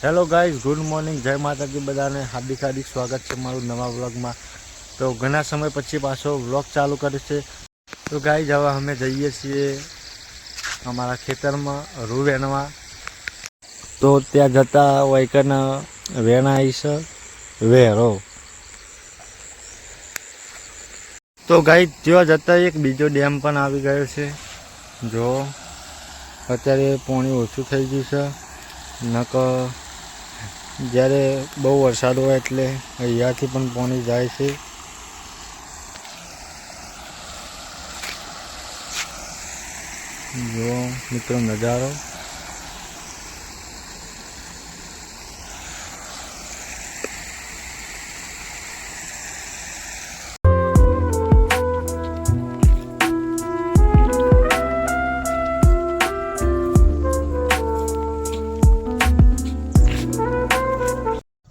Hello guys, good morning, જય માતાજી બધાને હાર્દિક હાર્દિક સ્વાગત છે મારું નવા વ્લોગમાં। તો ઘણા સમય પછી પાછો વ્લોગ ચાલુ કરે છે। તો ગાઈઝ હવે અમે જઈએ છીએ અમારા ખેતરમાં રૂ વેણવા। તો ત્યાં જતા વૈકન વેણાઈશ વેરો। તો ગાઈઝ ત્યાં જતા એક બીજો ડેમ પણ આવી ગયો છે। જો અત્યારે પાણી ઓછું થઈ ગયું છે, નક જ્યારે બહુ વરસાદ હોય એટલે અહીંયાથી પણ પાણી જાય છે। જો મિત્રો નજારો।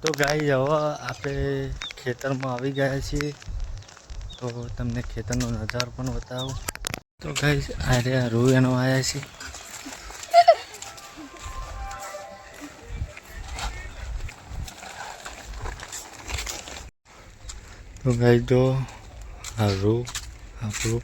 તો ગાઈઝ હવે આપણે ખેતરમાં આવી ગયા છીએ, તો તમને ખેતરનો નજારો પણ બતાવું। તો ગાઈઝ આ રહ્યા રૂ એનો આવ્યા છે। તો ગાઈઝ જો આ રૂ આપણું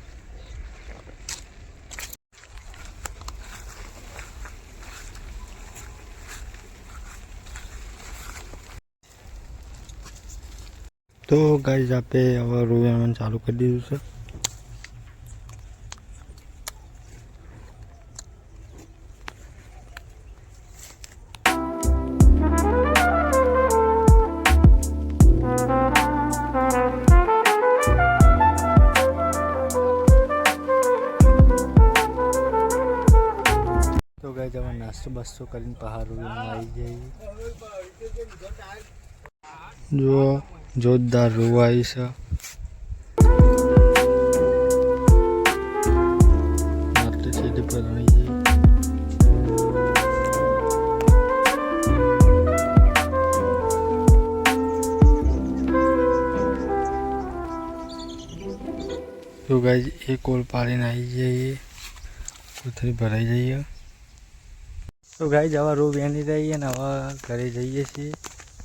તો ગાઈઝ આપણે હવે રૂ વેણવાનું ચાલુ કરી દીધું છે। તો ગાઈઝ હવે નાસ્તો બાસ્તો કરીને પહાડ રૂ આવી જઈએ। જો જોરદાર રૂ આવી છે। આટલી સીધી પર આવી જઈએ। તો ગાઈઝ એક ઓલ પાડીને આવી જઈએ, કોથળી ભરાઈ જઈએ। તો ગાઈઝ હવે રૂ વેણી રહીએ ને હવે ઘરે જઈએ છીએ।